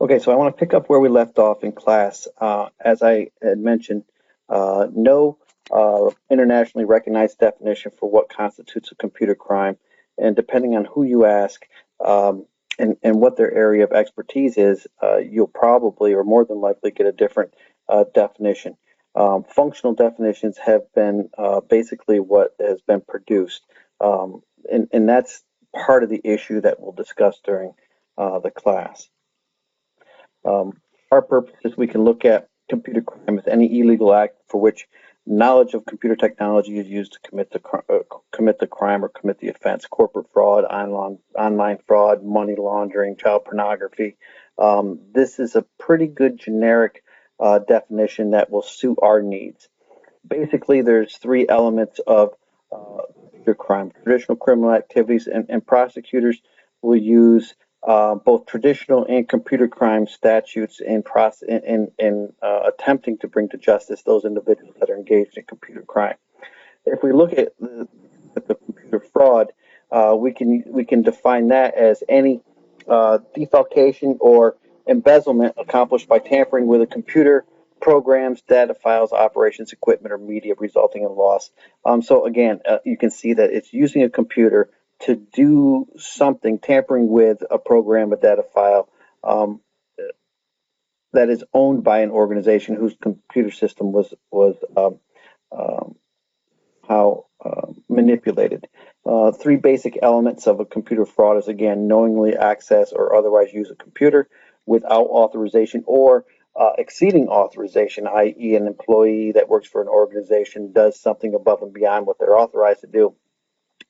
Okay, so I want to pick up where we left off in class. As I had mentioned, no internationally recognized definition for what constitutes a computer crime, and depending on who you ask um, and what their area of expertise is, you'll probably or more than likely get a different definition. Functional definitions have been basically what has been produced, and that's part of the issue that we'll discuss during the class. Our purpose is we can look at computer crime as any illegal act for which knowledge of computer technology is used to commit the crime or commit the offense. Corporate fraud, online fraud, money laundering, child pornography. This is a pretty good generic definition that will suit our needs. Basically, there's three elements of computer crime: traditional criminal activities, and prosecutors will use both traditional and computer crime statutes in attempting to bring to justice those individuals that are engaged in computer crime. If we look at the computer fraud, we can define that as any defalcation or embezzlement accomplished by tampering with a computer, programs, data files, operations, equipment, or media, resulting in loss. So again, you can see that it's using a computer to do something, tampering with a program, a data file, that is owned by an organization whose computer system was how manipulated. Three basic elements of a computer fraud is, again, knowingly access or otherwise use a computer without authorization or exceeding authorization, i.e., an employee that works for an organization does something above and beyond what they're authorized to do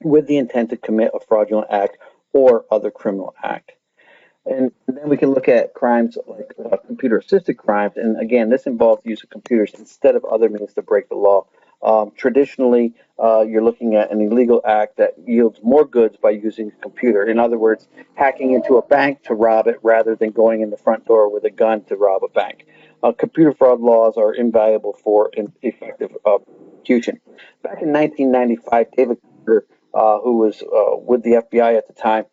with the intent to commit a fraudulent act or other criminal act. And then we can look at crimes like computer assisted crimes. And again, this involves the use of computers instead of other means to break the law. Traditionally, you're looking at an illegal act that yields more goods by using a computer. In other words, hacking into a bank to rob it rather than going in the front door with a gun to rob a bank. Computer fraud laws are invaluable for effective prosecution. Back in 1995, David Carter, who was with the FBI at the time,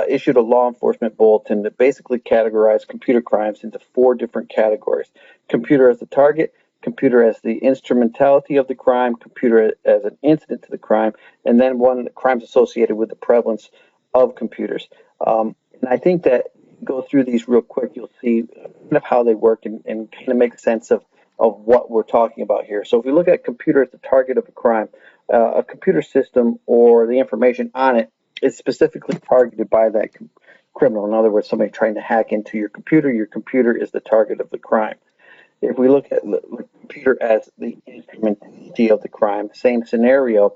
issued a law enforcement bulletin that basically categorized computer crimes into four different categories: computer as the target, computer as the instrumentality of the crime, computer as an incident to the crime, and then one, crimes associated with the prevalence of computers. And I think that go through these real quick, you'll see kind of how they work and kind of make sense of what we're talking about here. So if we look at computer as the target of a crime, a computer system or the information on it is specifically targeted by that criminal. In other words, somebody trying to hack into your computer is the target of the crime. If we look at the computer as the instrumentality of the crime, same scenario,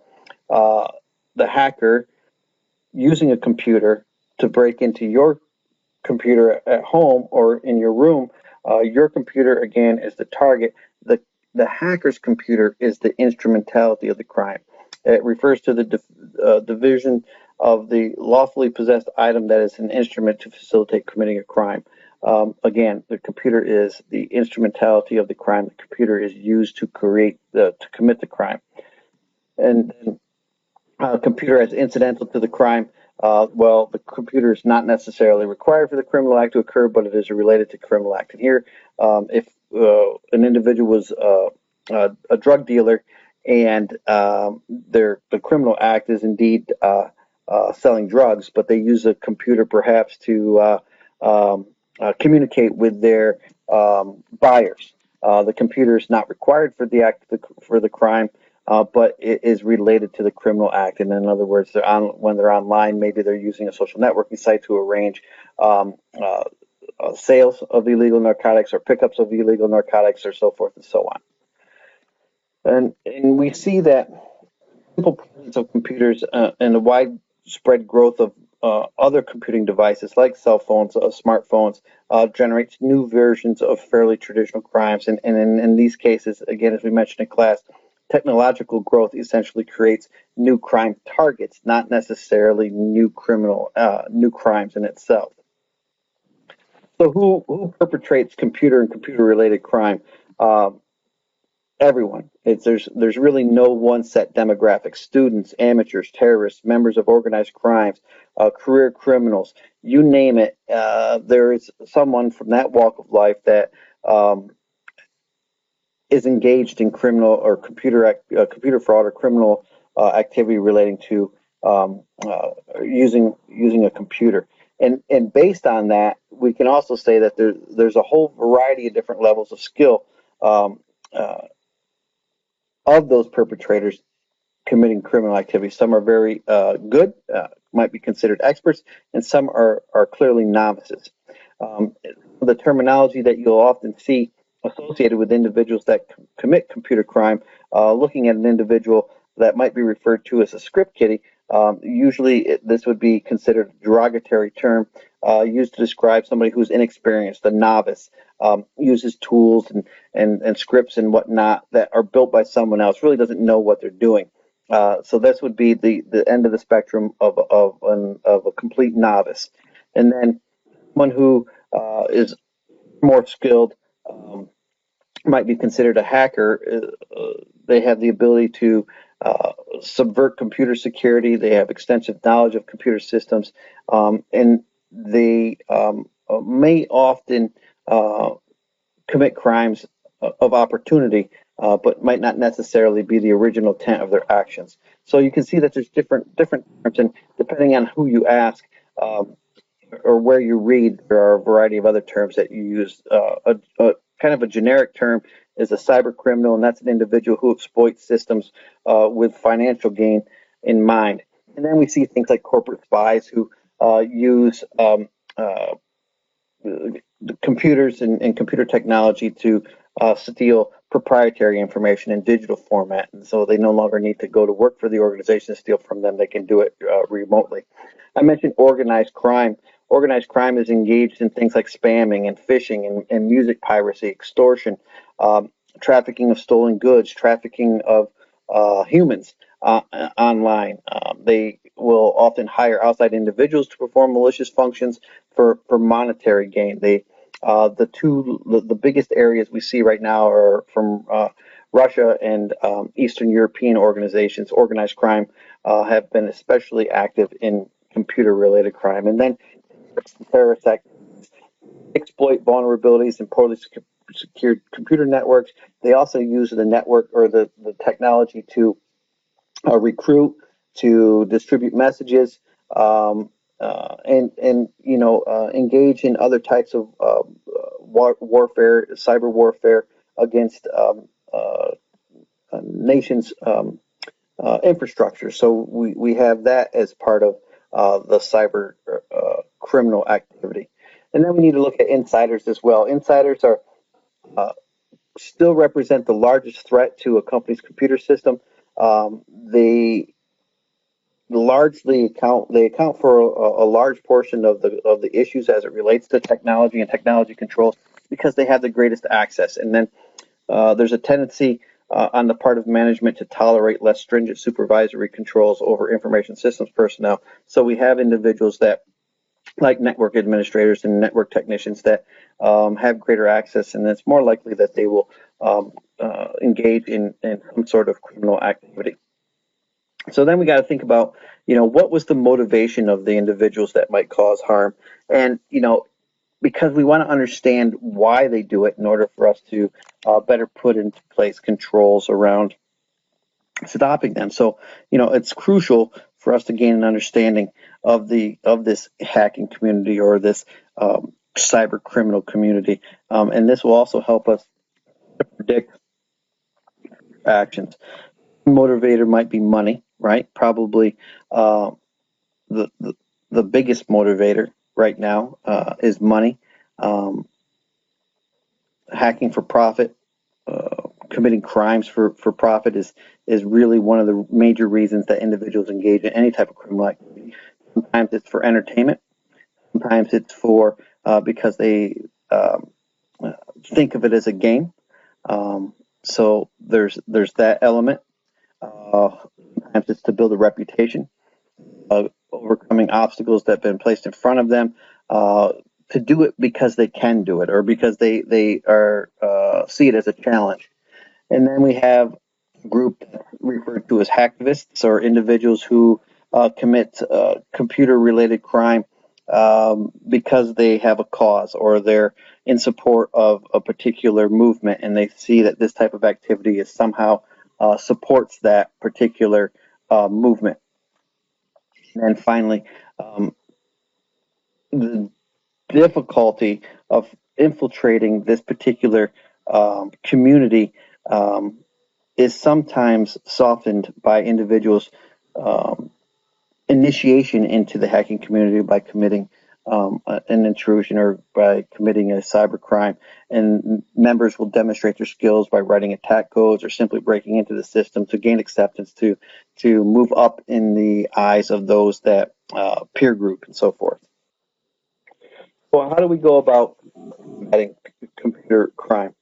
the hacker using a computer to break into your computer at home or in your room, your computer again is the target. The hacker's computer is the instrumentality of the crime. It refers to the division of the lawfully possessed item that is an instrument to facilitate committing a crime. Again, the computer is the instrumentality of the crime. The computer is used to commit the crime. And computer as incidental to the crime. Well, the computer is not necessarily required for the criminal act to occur, but it is related to criminal act. And here, if an individual was a drug dealer and the criminal act is indeed selling drugs, but they use a computer perhaps to communicate with their buyers. The computer is not required for the act for the crime, but it is related to the criminal act. And in other words, when they're online, maybe they're using a social networking site to arrange sales of illegal narcotics or pickups of illegal narcotics or so forth and so on. And we see that simple presence of computers and the widespread growth of other computing devices like cell phones, smartphones, generates new versions of fairly traditional crimes. And in these cases, again, as we mentioned in class, technological growth essentially creates new crime targets, not necessarily new crimes in itself. So who perpetrates computer and computer-related crime? everyone. There's really no one set demographic. Students, amateurs, terrorists, members of organized crimes, career criminals, you name it. There is someone from that walk of life that um, is engaged in criminal or computer fraud or criminal activity relating to using a computer. And based on that, we can also say that there's a whole variety of different levels of skill um, uh, of those perpetrators committing criminal activity. Some are very good, might be considered experts, and some are clearly novices. The terminology that you'll often see associated with individuals that commit computer crime, looking at an individual that might be referred to as a script kiddie, usually this would be considered a derogatory term used to describe somebody who's inexperienced, a novice, uses tools and scripts and whatnot that are built by someone else, really doesn't know what they're doing. So this would be the end of the spectrum of a complete novice. And then someone who is more skilled might be considered a hacker. They have the ability to subvert computer security. They have extensive knowledge of computer systems, and they may often commit crimes of opportunity, but might not necessarily be the original intent of their actions. So you can see that there's different terms, and depending on who you ask or where you read, there are a variety of other terms that you use. A kind of a generic term is a cyber criminal, and that's an individual who exploits systems with financial gain in mind. And then we see things like corporate spies who use computers and computer technology to steal proprietary information in digital format. And so they no longer need to go to work for the organization to steal from them. They can do it remotely. I mentioned organized crime. Organized crime is engaged in things like spamming and phishing and music piracy, extortion, trafficking of stolen goods, trafficking of humans online. They will often hire outside individuals to perform malicious functions for monetary gain. The biggest areas we see right now are from Russia and Eastern European organizations. Organized crime have been especially active in computer-related crime, and then terrorist activities exploit vulnerabilities in poorly secured computer networks. They also use the network or the technology to recruit, to distribute messages, and engage in other types of warfare, cyber warfare against nations' infrastructure. So we have that as part of the cyber criminal activity. And then we need to look at insiders as well. Insiders are still represent the largest threat to a company's computer system. They account for a large portion of the issues as it relates to technology and technology control because they have the greatest access. And then there's a tendency on the part of management to tolerate less stringent supervisory controls over information systems personnel. So we have individuals that, like network administrators and network technicians, that have greater access, and it's more likely that they will engage in some sort of criminal activity. So then we got to think about, what was the motivation of the individuals that might cause harm, and because we want to understand why they do it in order for us to better put into place controls around stopping them. So, it's crucial for us to gain an understanding of this hacking community or this cyber criminal community, and this will also help us predict actions. Motivator might be money, right? Probably the, the the biggest motivator right now is money. Um, Hacking for profit, committing crimes for profit is really one of the major reasons that individuals engage in any type of criminal activity. Sometimes it's for entertainment. Sometimes it's for because they think of it as a game. So there's that element. Sometimes it's to build a reputation, overcoming obstacles that have been placed in front of them, to do it because they can do it or because they are see it as a challenge. And then we have a group referred to as hacktivists, or individuals who commit computer-related crime because they have a cause, or they're in support of a particular movement, and they see that this type of activity is somehow supports that particular movement. And then finally, the difficulty of infiltrating this particular community is sometimes softened by individuals' initiation into the hacking community by committing an intrusion or by committing a cyber crime. And members will demonstrate their skills by writing attack codes or simply breaking into the system to gain acceptance, to move up in the eyes of those that peer group and so forth. Well, how do we go about combating computer crime?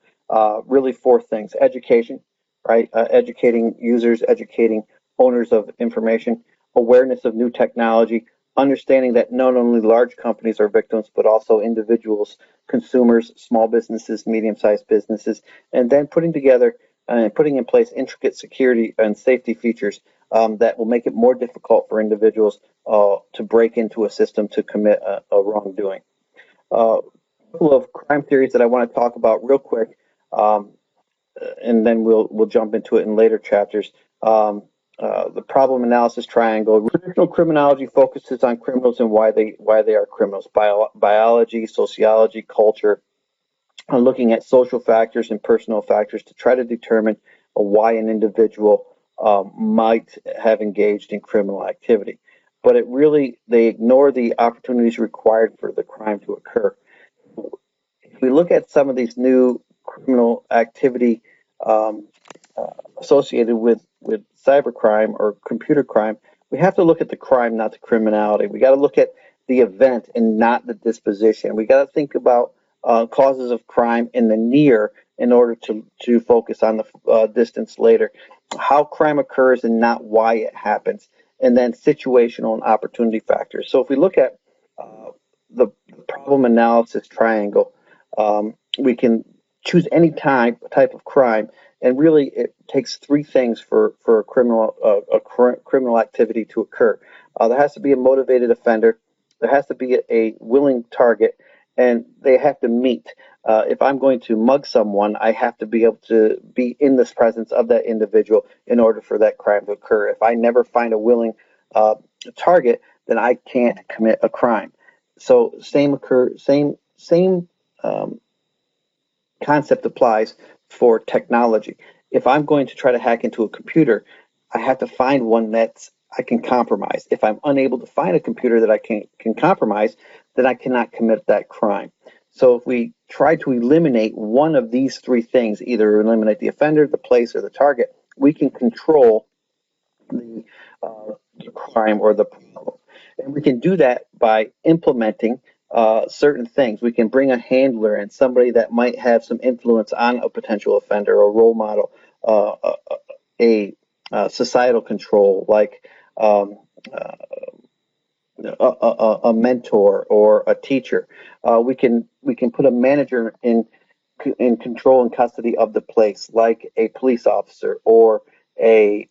Really, four things: education, right? Educating users, educating owners of information, awareness of new technology, understanding that not only large companies are victims, but also individuals, consumers, small businesses, medium-sized businesses, and then putting together and putting in place intricate security and safety features that will make it more difficult for individuals to break into a system to commit a wrongdoing. A couple of crime theories that I want to talk about real quick, and then we'll jump into it in later chapters. The problem analysis triangle. Traditional criminology focuses on criminals and why they are criminals. Biology, sociology, culture, looking at social factors and personal factors to try to determine why an individual might have engaged in criminal activity. But they ignore the opportunities required for the crime to occur. If we look at some of these new criminal activity um, associated with cybercrime or computer crime, we have to look at the crime, not the criminality. We got to look at the event and not the disposition. We got to think about causes of crime in the near in order to focus on the distance later. How crime occurs and not why it happens, and then situational and opportunity factors. So if we look at the problem analysis triangle, we can choose any type of crime, and really it takes three things for a criminal activity to occur. There has to be a motivated offender, there has to be a willing target, and they have to meet. If I'm going to mug someone, I have to be able to be in this presence of that individual in order for that crime to occur. If I never find a willing target, then I can't commit a crime. So same concept applies for technology. If I'm going to try to hack into a computer, I have to find one that I can compromise. If I'm unable to find a computer that I can compromise, then I cannot commit that crime. So if we try to eliminate one of these three things, either eliminate the offender, the place, or the target, we can control the, the crime or the problem. And we can do that by implementing certain things. We can bring a handler and somebody that might have some influence on a potential offender, a role model, a societal control like uh, a mentor or a teacher. We can put a manager in control and custody of the place, like a police officer or a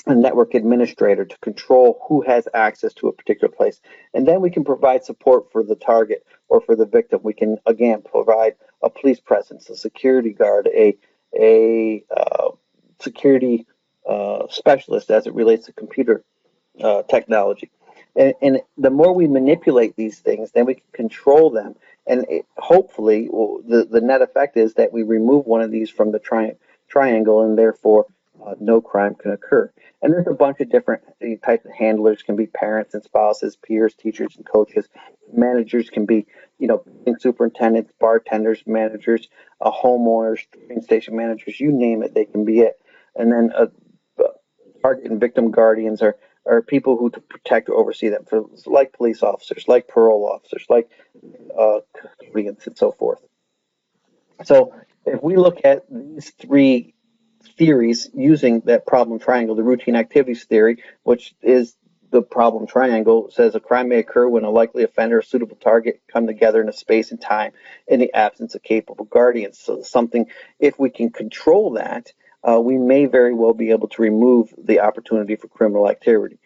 network administrator, to control who has access to a particular place. And then we can provide support for the target or for the victim. We can, again, provide a police presence, a security guard, a security specialist as it relates to computer technology. And the more we manipulate these things, then we can control them. And hopefully, the net effect is that we remove one of these from the triangle, and therefore no crime can occur. And there's a bunch of different types of handlers. Can be parents and spouses, peers, teachers, and coaches. Managers can be, superintendents, bartenders, managers, homeowners, train station managers, you name it, they can be it. And then target and victim guardians are people who to protect or oversee them, like police officers, like parole officers, like custodians, and so forth. So if we look at these three theories using that problem triangle, the routine activities theory, which is the problem triangle says a crime may occur when a likely offender or suitable target come together in a space and time in the absence of capable guardians. So something, if we can control that, we may very well be able to remove the opportunity for criminal activity.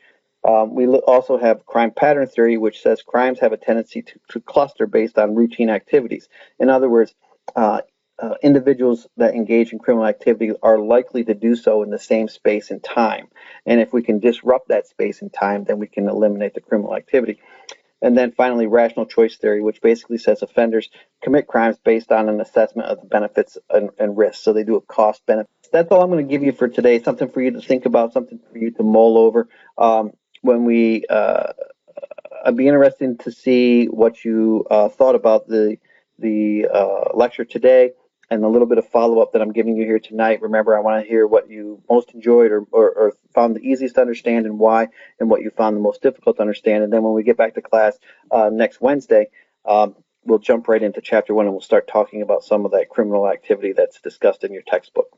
We also have crime pattern theory, which says crimes have a tendency to cluster based on routine activities. In other words, individuals that engage in criminal activity are likely to do so in the same space and time. And if we can disrupt that space and time, then we can eliminate the criminal activity. And then finally, rational choice theory, which basically says offenders commit crimes based on an assessment of the benefits and risks. So they do a cost benefit. That's all I'm going to give you for today. Something for you to think about, something for you to mull over. When we, I'd be interested to see what you thought about the lecture today and a little bit of follow-up that I'm giving you here tonight. Remember, I want to hear what you most enjoyed or found the easiest to understand and why, and what you found the most difficult to understand. And then when we get back to class next Wednesday, we'll jump right into chapter 1 and we'll start talking about some of that criminal activity that's discussed in your textbook.